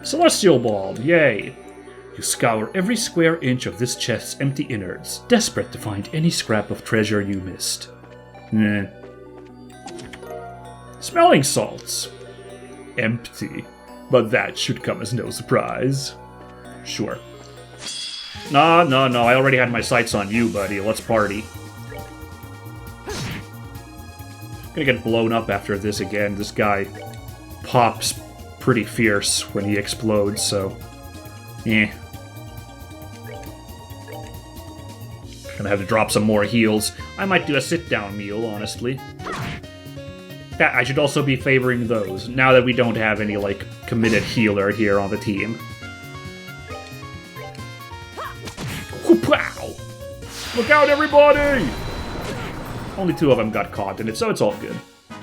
Celestial Ball, yay! You scour every square inch of this chest's empty innards, desperate to find any scrap of treasure you missed. Smelling salts. Empty. But that should come as no surprise. Sure. No, I already had my sights on you, buddy. Let's party. Gonna get blown up after this again. This guy pops pretty fierce when he explodes, so... Gonna have to drop some more heals. I might do a sit-down meal, honestly. I should also be favoring those, now that we don't have any, like, committed healer here on the team. Wow! Look out, everybody! Only 2 of them got caught in it, so it's all good.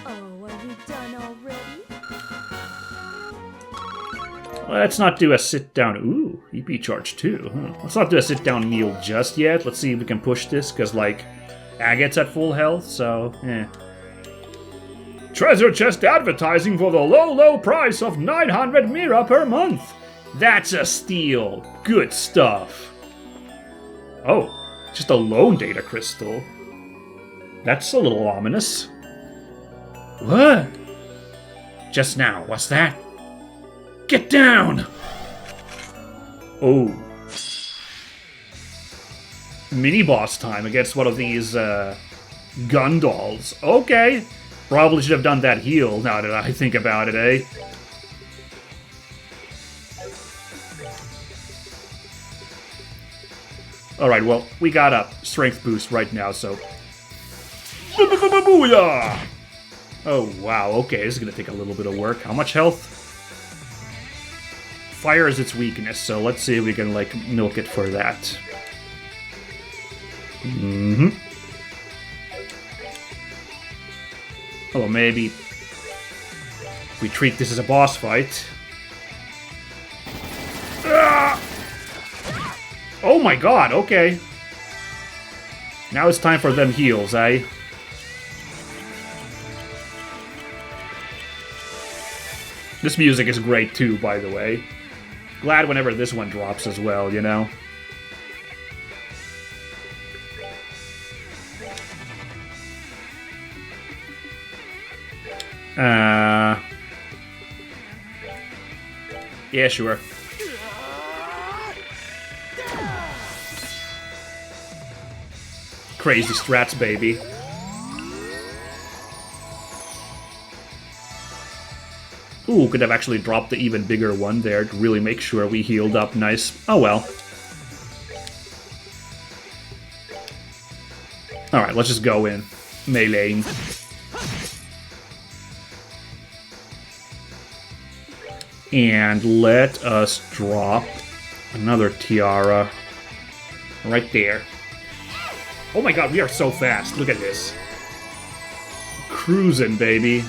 Oh, are we done already? Let's not do a sit-down... Ooh, EP charge too. Huh. Let's not do a sit-down meal just yet. Let's see if we can push this, because, like, Agate's at full health, so, Treasure chest advertising for the low price of 900 mira per month. That's a steal. Good stuff. Oh, just a lone data crystal. That's a little ominous. What? Just now, what's that? Get down! Oh. Mini-boss time against one of these, gun dolls. Okay. Probably should have done that heal, now that I think about it, eh? Alright, well, we got a strength boost right now, so... Booyah! Oh, wow, okay, this is gonna take a little bit of work. How much health? Fire is its weakness, so let's see if we can, like, milk it for that. Oh, maybe we treat this as a boss fight. Ah! Oh my god, okay. Now it's time for them heals, eh? This music is great too, by the way. Glad whenever this one drops as well, you know? Yeah, sure. Crazy strats, baby. Ooh, could have actually dropped the even bigger one there to really make sure we healed up nice. Oh well. Alright, let's just go in. Meleeing. And let us drop another tiara right there. Oh my god, we are so fast. Look at this. Cruising, baby.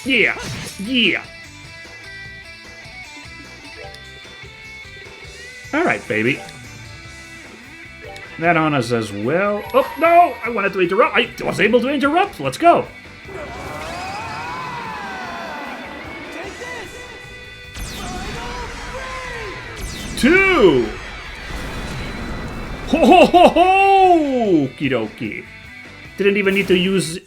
Yeah! Yeah! Alright, baby. That on us as well. Oh, no! I wanted to interrupt. I was able to interrupt. Let's go. Two! Ho ho ho ho! Okie dokie. Didn't even need to use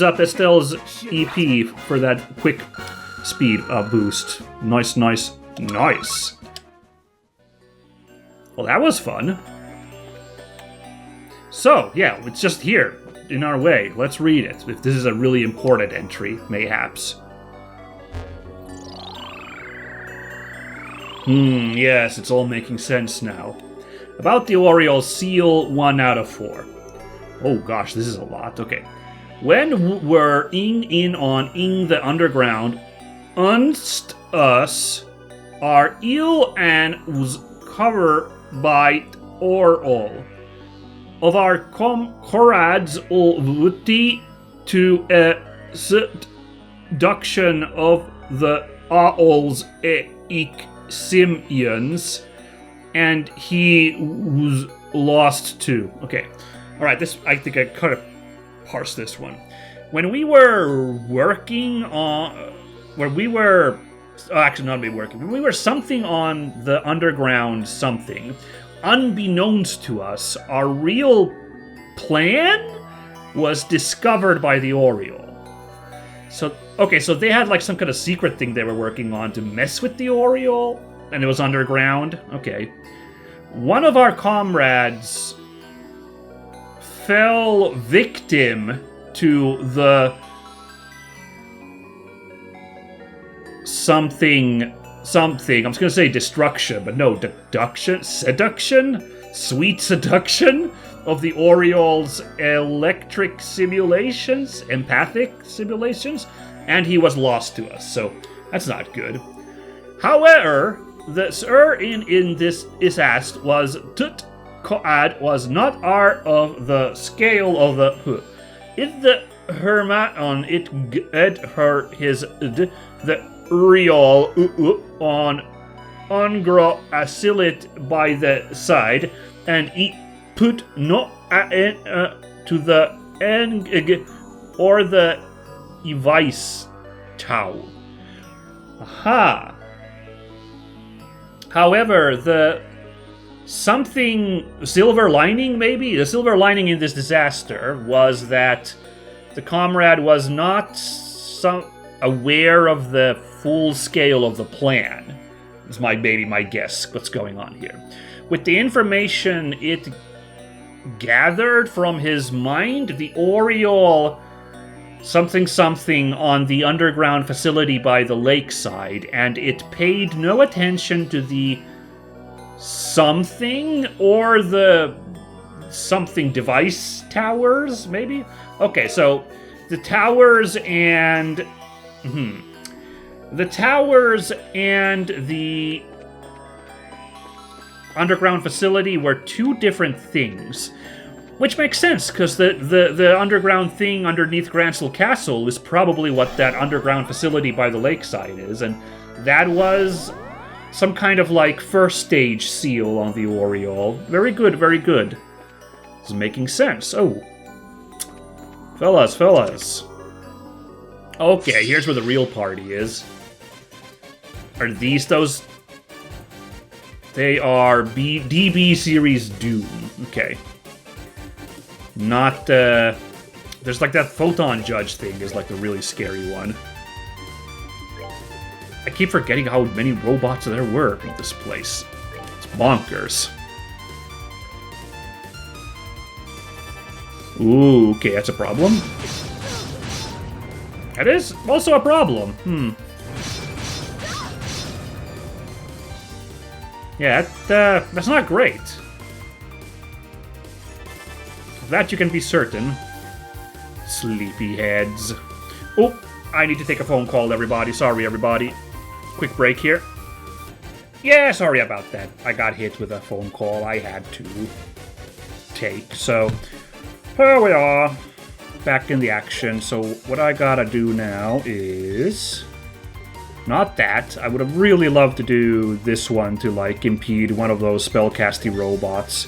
up Estelle's EP for that quick speed boost. Nice, nice, nice. Well, that was fun. So, yeah, it's just here, in our way. Let's read it, if this is a really important entry, mayhaps. Yes, it's all making sense now. About the Oriole Seal, 1 out of 4. Oh gosh, this is a lot. Okay. When we're in the underground, unst us are ill and was covered by all. Of our comrades ulvuti to a seduction of the owls Simians, and he was lost too. Okay. Alright, this, I think I could have parsed this one. When we were working on... When we were... Oh, actually, not me working. When we were something on the underground something, unbeknownst to us, our real plan was discovered by the Oriole. So, okay, so they had like some kind of secret thing they were working on to mess with the Oriole, and it was underground. Okay. One of our comrades fell victim to the something. I'm just gonna say destruction, but no, seduction? Sweet seduction of the Oriole's electric simulations, empathic simulations, and he was lost to us, so that's not good. However, the sir in this is asked was tut koad was not art of the scale of the if the hermat on it ed her his the real on ungro asilit by the side and it put no to the end or the device tower. Aha. However, the something silver lining, maybe the silver lining in this disaster was that the comrade was not aware of the full scale of the plan. Is my guess what's going on here. With the information it gathered from his mind, the Oriole something on the underground facility by the lakeside, and it paid no attention to the something or the something device towers, maybe? Okay, so the towers and the underground facility were two different things. Which makes sense, because the underground thing underneath Gransel Castle is probably what that underground facility by the lakeside is, and that was some kind of, like, first stage seal on the Oriole. Very good, very good. This is making sense. Oh. Fellas. Okay, here's where the real party is. Are these those? They are DB Series Doom. Okay. Not, there's like that Photon Judge thing is like the really scary one. I keep forgetting how many robots there were in this place. It's bonkers. Ooh, okay, that's a problem. That is also a problem. Yeah, that's not great. That you can be certain. Sleepyheads. Oh, I need to take a phone call, everybody. Sorry, everybody. Quick break here. Yeah, sorry about that. I got hit with a phone call I had to take. So, here we are. Back in the action. So, what I gotta do now is... Not that. I would have really loved to do this one to, like, impede one of those spellcasting robots.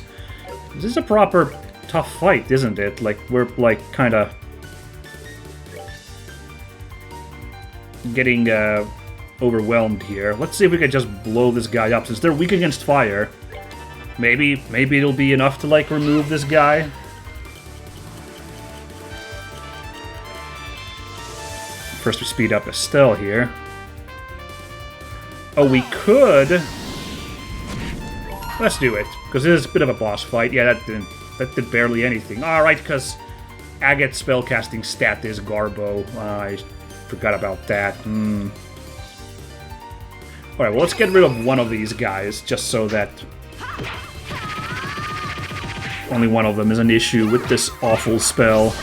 This is a proper tough fight, isn't it? Like, we're, like, kinda... getting, overwhelmed here. Let's see if we can just blow this guy up, since they're weak against fire. Maybe it'll be enough to, like, remove this guy. First we speed up Estelle here. Oh, we could... Let's do it, because it is a bit of a boss fight. Yeah, that did barely anything. Alright, because Agate's spellcasting stat is Garbo. I forgot about that. Alright, well, let's get rid of one of these guys, just so that only one of them is an issue with this awful spell.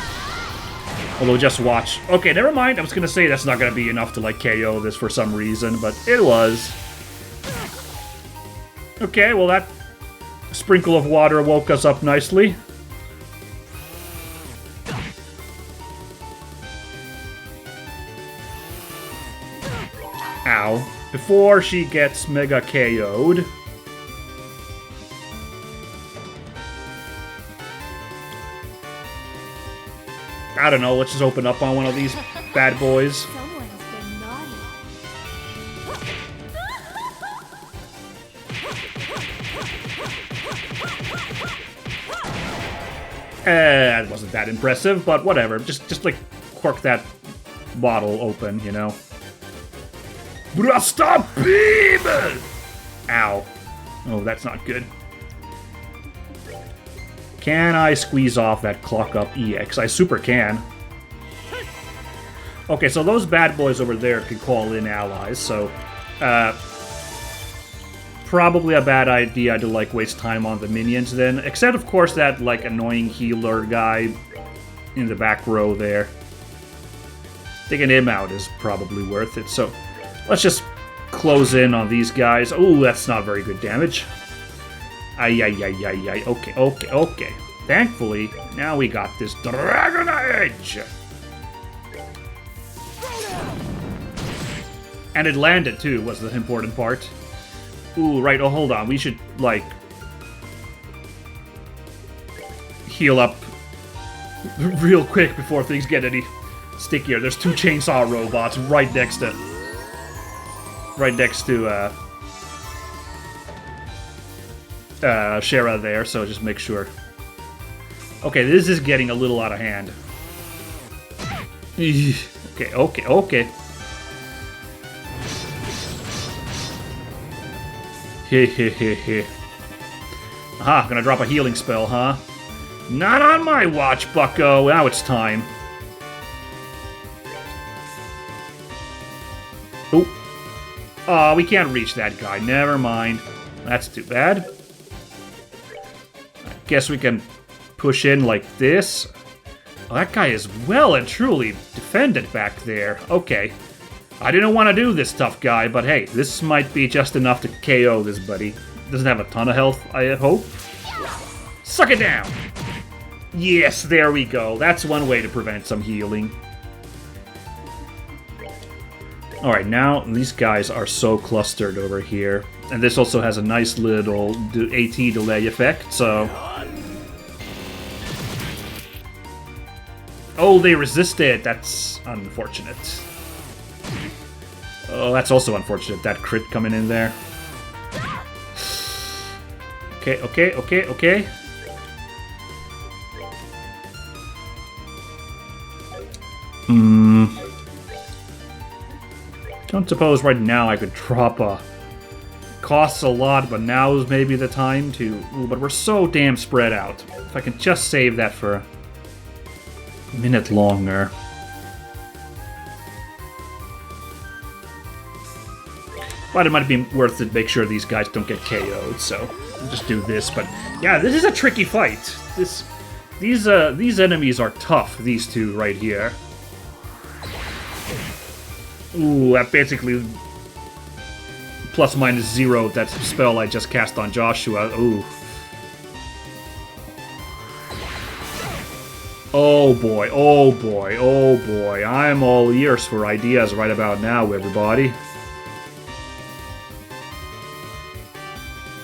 Although, just watch. Okay, never mind. I was gonna say that's not gonna be enough to, like, KO this for some reason, but it was. Okay, well, that sprinkle of water woke us up nicely. Ow. Before she gets mega KO'd. I don't know, let's just open up on one of these bad boys. Someone's been naughty. That wasn't that impressive, but whatever. Just like cork that bottle open, you know. Stop beam! Ow. Oh, that's not good. Can I squeeze off that clock up EX? I super can. Okay, so those bad boys over there can call in allies, so probably a bad idea to like waste time on the minions then. Except of course that like annoying healer guy in the back row there. Taking him out is probably worth it, so let's just close in on these guys. Oh, that's not very good damage. Ay, ay, ay, ay, ay. Okay, okay, okay. Thankfully, now we got this Dragon Edge. And it landed too, was the important part. Ooh, right, oh, hold on. We should, like, heal up real quick before things get any stickier. There's two chainsaw robots right next to Shara there, so just make sure. Okay, this is getting a little out of hand. Okay, okay, okay. Heh. Aha, gonna drop a healing spell, huh? Not on my watch, bucko. Now it's time. Oh. Oh, we can't reach that guy. Never mind. That's too bad. I guess we can push in like this. Oh, that guy is well and truly defended back there. Okay. I didn't want to do this, tough guy, but hey, this might be just enough to KO this buddy. Doesn't have a ton of health, I hope. Suck it down! Yes, there we go. That's one way to prevent some healing. Alright, now these guys are so clustered over here. And this also has a nice little AT delay effect, so... Oh, they resisted! That's unfortunate. Oh, that's also unfortunate, that crit coming in there. Okay, okay, okay, okay. Don't suppose right now I could drop a... Costs a lot, but now is maybe the time to... Ooh, but we're so damn spread out. If I can just save that for a minute longer. But it might be worth it to make sure these guys don't get KO'd, so we'll just do this. But yeah, this is a tricky fight. These enemies are tough, these two right here. Ooh, that basically plus minus 0 that spell I just cast on Joshua. Ooh. Oh boy, oh boy, oh boy. I'm all ears for ideas right about now, everybody.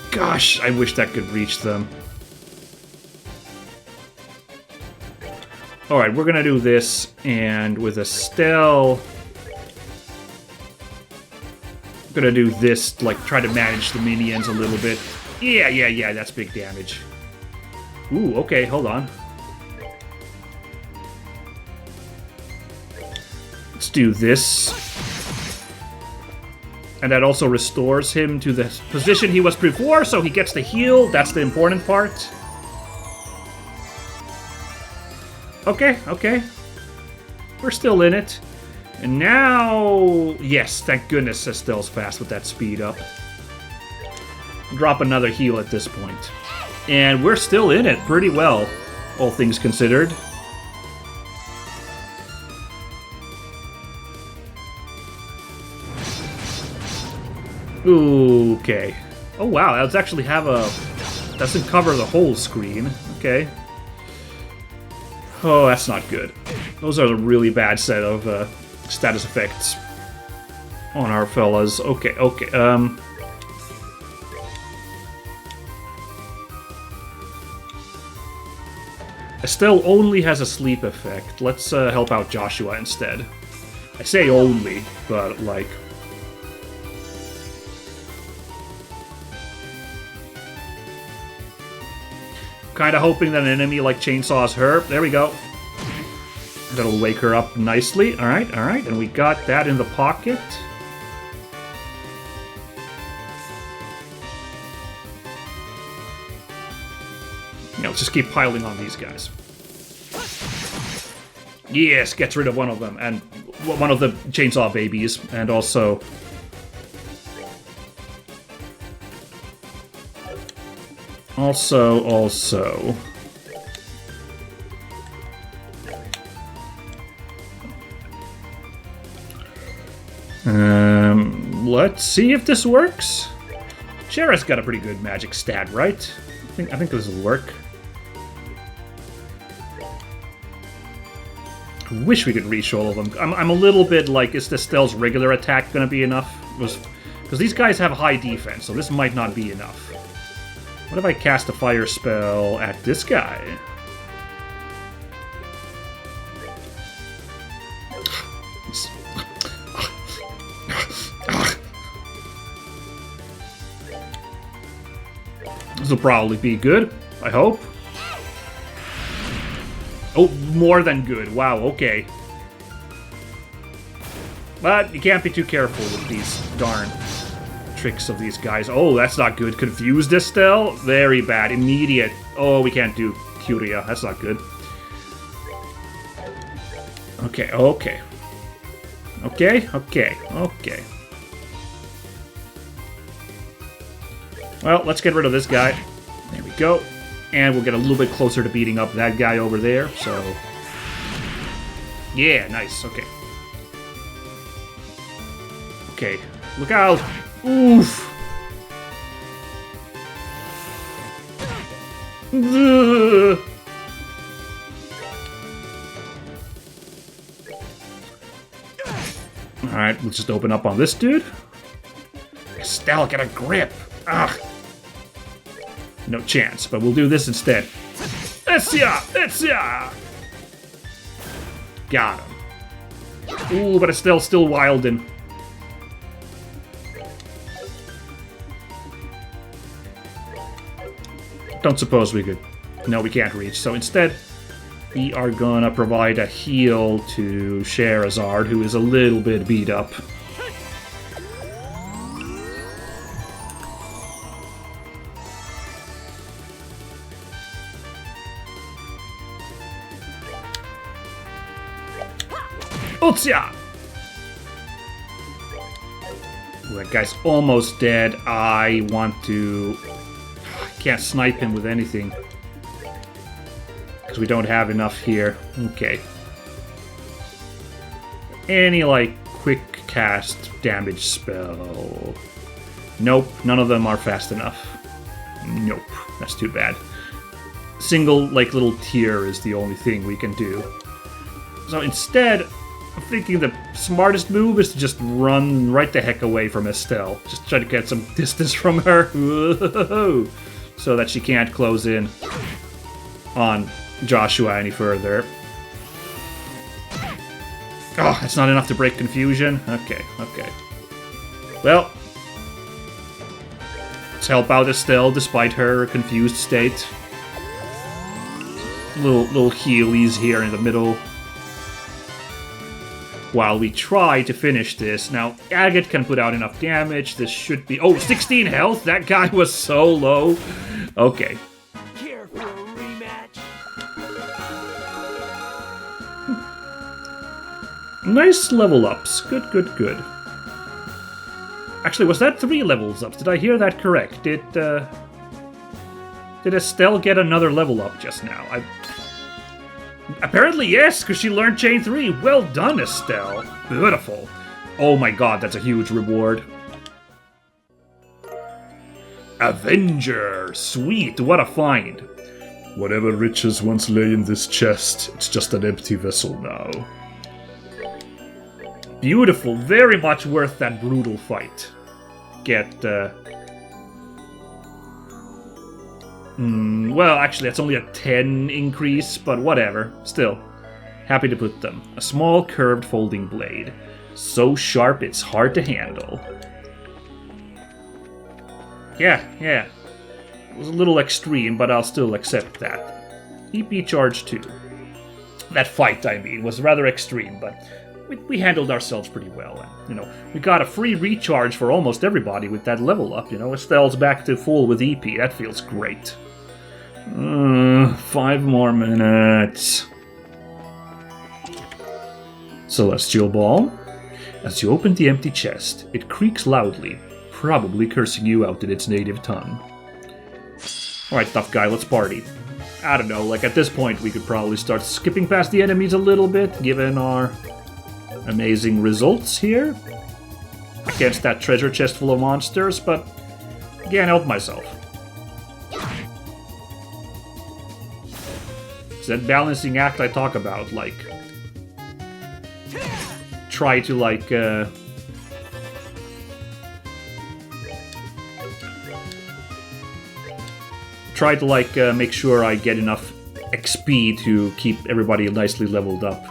Gosh, I wish that could reach them. Alright, we're gonna do this, and with Estelle... I'm gonna do this, like, try to manage the minions a little bit. Yeah, that's big damage. Ooh, okay, hold on. Let's do this. And that also restores him to the position he was before, so he gets the heal. That's the important part. Okay, okay. We're still in it. And now... Yes, thank goodness Estelle's fast with that speed up. Drop another heal at this point. And we're still in it pretty well, all things considered. Okay. Oh wow, that does actually have a... Doesn't cover the whole screen. Okay. Oh, that's not good. Those are a really bad set of status effects on our fellas. Okay, okay. Estelle only has a sleep effect. Let's help out Joshua instead. I say only, but like... Kinda hoping that an enemy like chainsaws her. There we go. That'll wake her up nicely. Alright, alright. And we got that in the pocket. Yeah, let's just keep piling on these guys. Yes, gets rid of one of them. And one of the chainsaw babies. And also... Also... Let's see if this works. Shara's got a pretty good magic stat, right? I think this will work. I wish we could reach all of them. I'm a little bit like, is Estelle's regular attack gonna be enough? Because these guys have high defense, so this might not be enough. What if I cast a fire spell at this guy? This will probably be good, I hope. Oh, more than good. Wow, okay. But you can't be too careful with these darn tricks of these guys. Oh, that's not good. Confused Estelle? Very bad. Immediate. Oh, we can't do Curia. That's not good. Okay, okay. Okay, okay, okay. Well, let's get rid of this guy. There we go. And we'll get a little bit closer to beating up that guy over there, so... Yeah, nice, okay. Okay, look out! Oof! Ugh. Alright, we'll just open up on this dude. Estelle, get a grip! Ugh! No chance, but we'll do this instead. Etsia! Etsia! Got him. Ooh, but Estelle's still wildin'. Don't suppose we could... No, we can't reach. So instead, we are gonna provide a heal to Sherazard, who is a little bit beat up. Utsia! That guy's almost dead. I want to... I can't snipe him with anything. Because we don't have enough here. Okay. Any, like, quick cast damage spell? Nope, none of them are fast enough. Nope, that's too bad. Single, like, little tier is the only thing we can do. So instead... I'm thinking the smartest move is to just run right the heck away from Estelle. Just try to get some distance from her. Whoa. So that she can't close in on Joshua any further. Oh, that's not enough to break confusion? Okay, okay. Well, let's help out Estelle despite her confused state. Little healies here in the middle. While we try to finish this. Now, Agate can put out enough damage. This should be... Oh, 16 health? That guy was so low. Okay. Care for a rematch? Nice level ups. Good, good, good. Actually, was that 3 levels ups? Did I hear that correct? Did Estelle get another level up just now? Apparently, yes, because she learned Chain 3. Well done, Estelle. Beautiful. Oh my god, that's a huge reward. Avenger. Sweet, what a find. Whatever riches once lay in this chest, it's just an empty vessel now. Beautiful. Very much worth that brutal fight. Get, Well, actually, that's only a 10 increase, but whatever. Still, happy to put them. A small curved folding blade. So sharp it's hard to handle. Yeah. It was a little extreme, but I'll still accept that. EP charge 2. That fight, I mean, was rather extreme, but we handled ourselves pretty well. And, we got a free recharge for almost everybody with that level up. Estelle's back to full with EP. That feels great. 5 more minutes. Celestial Ball. As you open the empty chest, it creaks loudly, probably cursing you out in its native tongue. Alright, tough guy, let's party. I don't know, at this point we could probably start skipping past the enemies a little bit, given our amazing results here against that treasure chest full of monsters, but can't help myself. It's that balancing act I talk about, try to make sure I get enough XP to keep everybody nicely leveled up.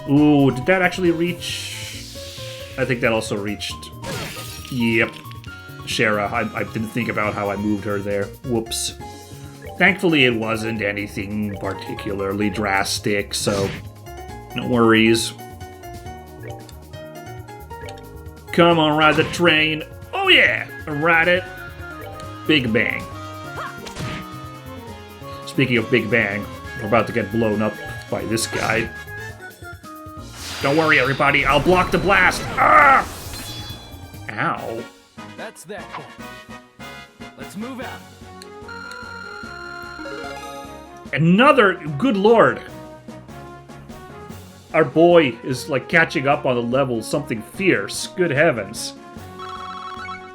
Ooh, did that actually reach? I think that also reached. Yep. Shara, I didn't think about how I moved her there. Whoops. Thankfully it wasn't anything particularly drastic, so no worries. Come on, ride the train. Oh yeah, ride it. Big Bang. Speaking of Big Bang, we're about to get blown up by this guy. Don't worry, everybody. I'll block the blast. Ah! Ow. That's that. Let's move out. Another... Good lord. Our boy is, catching up on the levels. Something fierce. Good heavens.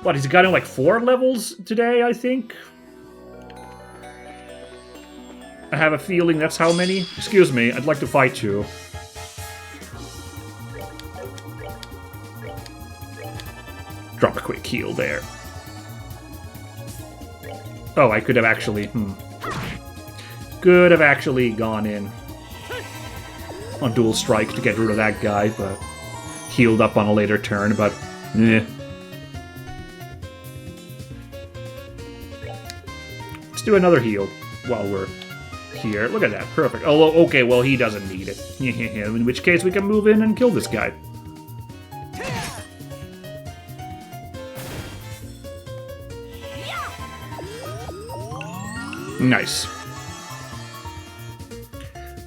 What, he's gotten, 4 levels today, I think? I have a feeling that's how many. Excuse me, I'd like to fight you. Drop a quick heal there. Oh, I could have actually... Could have actually gone in on dual strike to get rid of that guy, but healed up on a later turn, but... Let's do another heal while we're here. Look at that, perfect. Oh, okay, well, he doesn't need it. In which case, we can move in and kill this guy. Nice.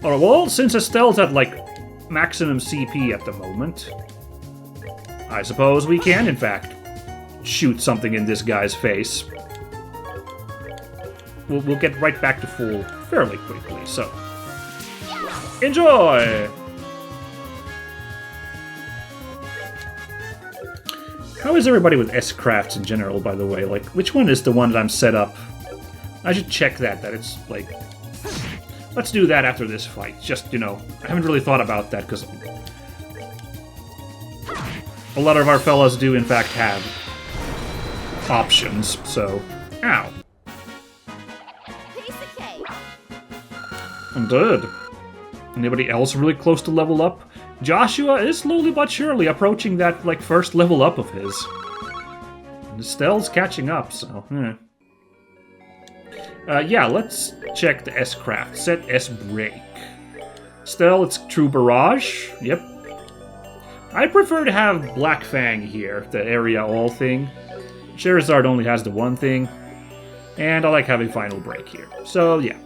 Alright, well, since Estelle's at, maximum CP at the moment, I suppose we can, in fact, shoot something in this guy's face. We'll get right back to full fairly quickly, so... Enjoy! How is everybody with S-crafts in general, by the way? Which one is the one that I'm set up? I should check that it's, Let's do that after this fight. Just, I haven't really thought about that, because a lot of our fellas do, in fact, have options, so... Ow. I'm dead. Anybody else really close to level up? Joshua is slowly but surely approaching that, first level up of his. And Estelle's catching up, so... yeah, let's check the S-craft. Set S-break. Estelle, it's True Barrage. Yep. I prefer to have Black Fang here, the area all thing. Charizard only has the one thing. And I like having Final Break here. So, yeah.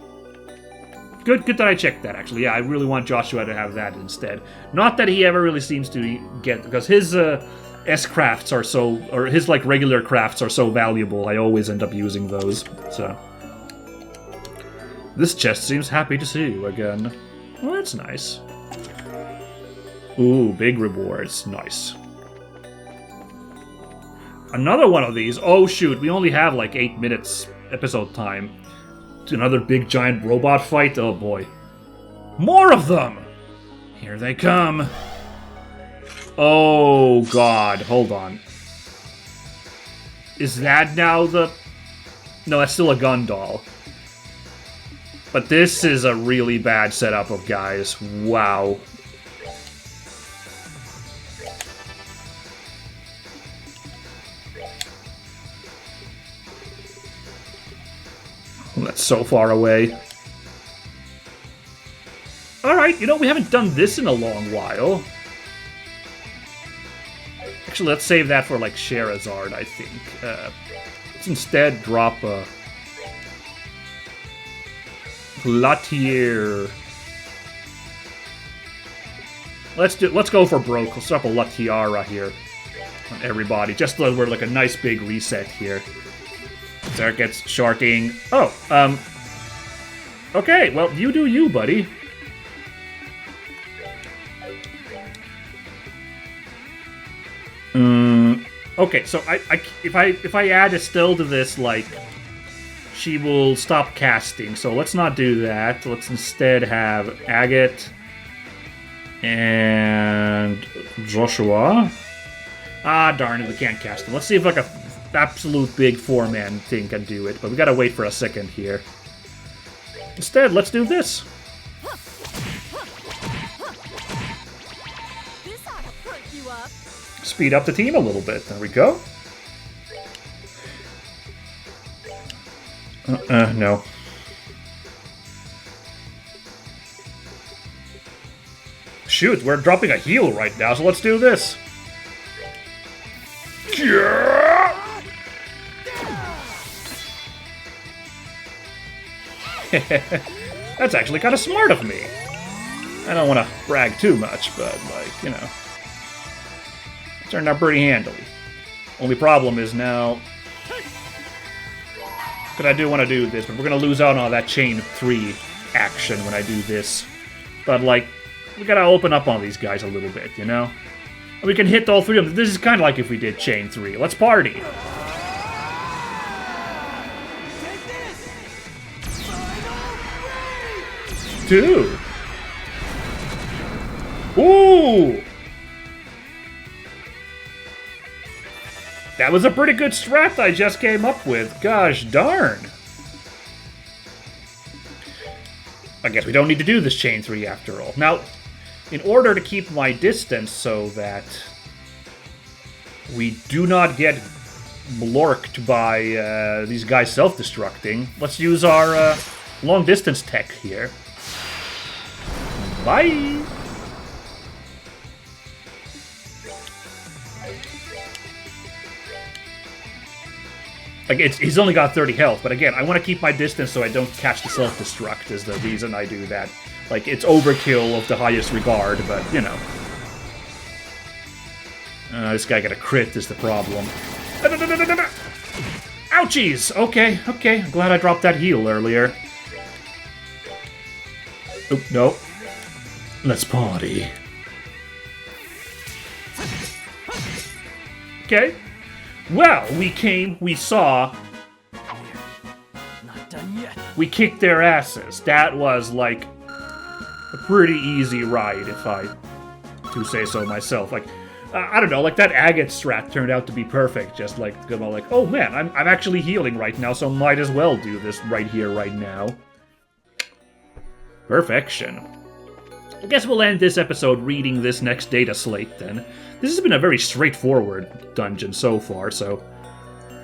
Good that I checked that, actually. Yeah, I really want Joshua to have that instead. Not that he ever really seems to get... Because his S-crafts are so... Or his, regular crafts are so valuable, I always end up using those. So... This chest seems happy to see you again. Well, that's nice. Ooh, big rewards. Nice. Another one of these. Oh, shoot. We only have, 8 minutes episode time. Another big giant robot fight? Oh, boy. More of them! Here they come. Oh, God. Hold on. Is that now the... No, that's still a gun doll. But this is a really bad setup of guys. Wow. That's so far away. Alright, you know, we haven't done this in a long while. Actually, let's save that for, like, Sherazard, I think. Let's instead drop a... Latier. Let's go for broke. Let's drop a Latiara here on everybody. Just so we're like a nice big reset here. There gets sharking. Oh, okay, well, you do you, buddy. Okay, so if I add Estelle to this, like, she will stop casting. So let's not do that. Let's instead have Agate and Joshua. Ah, darn it, we can't cast him. Let's see if like a absolute big 4-man thing can do it, but we gotta wait for a second here. Instead, let's do this. This ought to perk you up. Speed up the team a little bit. There we go. No. Shoot, we're dropping a heal right now, so let's do this. That's actually kind of smart of me. I don't want to brag too much, but, like, you know. It turned out pretty handily. Only problem is now... Because I do want to do this, but we're going to lose out on that chain 3 action when I do this. But, like, we got to open up on these guys a little bit, you know? We can hit all 3 of them. This is kind of like if we did chain 3. Let's party! Dude! Ooh! That was a pretty good strat I just came up with. Gosh darn. I guess we don't need to do this chain 3 after all. Now, in order to keep my distance so that we do not get blorked by these guys self-destructing, let's use our long-distance tech here. Bye! Like, he's only got 30 health, but again, I want to keep my distance so I don't catch the self-destruct is the reason I do that. Like, it's overkill of the highest regard, but, you know. This guy got a crit is the problem. Ouchies! Okay, okay, I'm glad I dropped that heal earlier. Oh, no. Let's party. Okay. Well, we came, we saw, Not done yet. we kicked their asses. That was, like, a pretty easy ride, if I do say so myself. Like, I don't know, like, that agate strat turned out to be perfect. Just, like, oh, man, I'm actually healing right now, so might as well do this right here, right now. Perfection. I guess we'll end this episode reading this next data slate, then. This has been a very straightforward dungeon so far, so...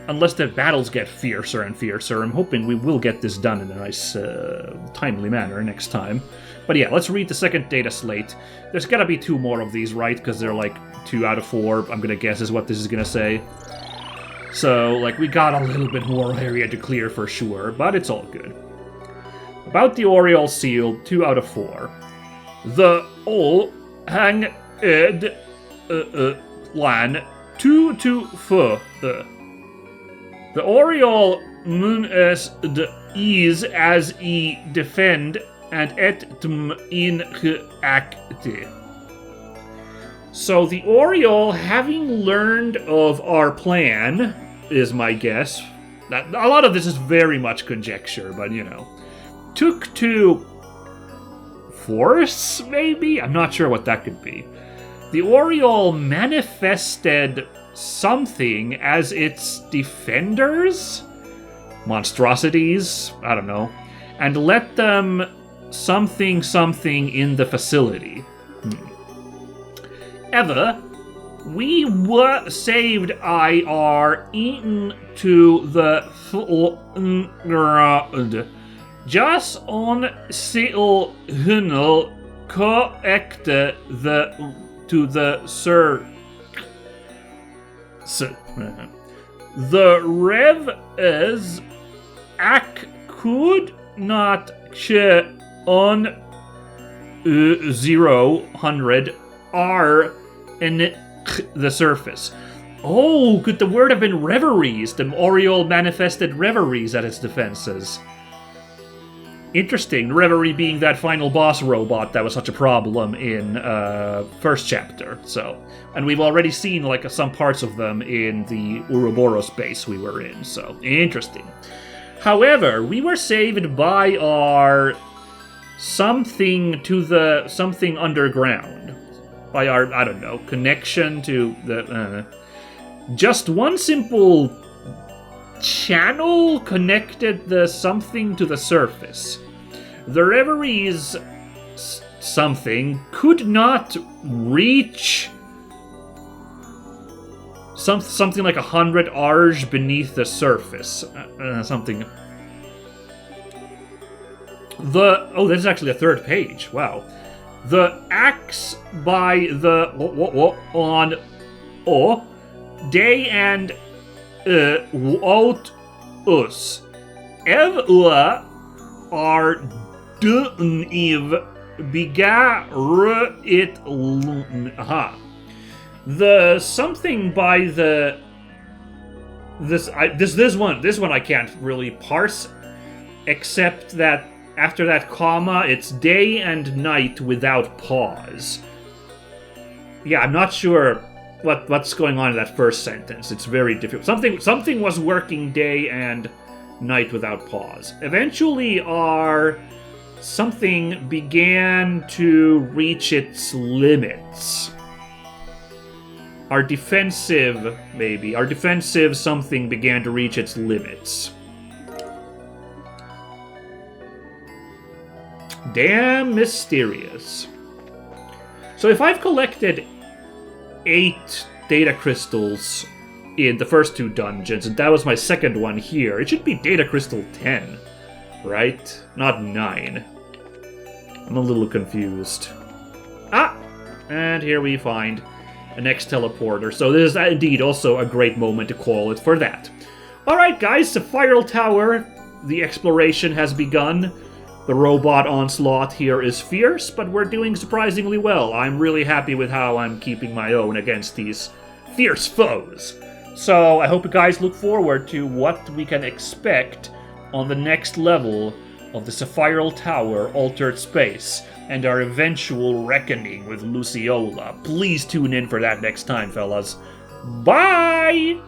Unless the battles get fiercer and fiercer, I'm hoping we will get this done in a nice, timely manner next time. But yeah, let's read the second data slate. There's gotta be 2 more of these, right? Because they're like 2 out of 4, I'm gonna guess is what this is gonna say. So, like, we got a little bit more area to clear for sure, but it's all good. About the Oriole Seal, 2 out of 4. The Ol Hang Ed Lan 2 to 4. The Oriole mun es de is as I defend and et dm in acte. So the Oriole, having learned of our plan, is my guess. A lot of this is very much conjecture, but you know. Took to force, maybe? I'm not sure what that could be. The Oriole manifested something as its defenders? Monstrosities? I don't know. and let them something in the facility. Ever, we were saved I are eaten to the ground. Just on seal hunnel correct the to the sir. The rev is ac could not share on 0 r in the surface. Oh, could the word have been reveries? The Oriole manifested reveries at its defenses. Interesting. Reverie being that final boss robot that was such a problem in first chapter. So, and we've already seen like some parts of them in the Ouroboros base we were in. So interesting. However, we were saved by our something underground. By our, I don't know, connection to the... just one simple channel connected the something to the surface. The reveries something could not reach something like 100 arge beneath the surface. Something... Oh, this is actually a third page. Wow. The axe by the on day and out us ev are dun ev bigar it aha. The something by the this one I can't really parse, except that after that comma, it's day and night without pause. Yeah, I'm not sure what's going on in that first sentence. It's very difficult. Something was working day and night without pause. Eventually, our something began to reach its limits. Our defensive something began to reach its limits. Damn mysterious. So if I've collected 8 data crystals in the first 2 dungeons, and that was my second one here, it should be data crystal 10, right? Not 9. I'm a little confused. Ah! And here we find an X-teleporter, so this is indeed also a great moment to call it for that. Alright guys, Sapphirl Tower, the exploration has begun. The robot onslaught here is fierce, but we're doing surprisingly well. I'm really happy with how I'm keeping my own against these fierce foes. So I hope you guys look forward to what we can expect on the next level of the Sapphirl Tower Altered Space and our eventual reckoning with Luciola. Please tune in for that next time, fellas. Bye!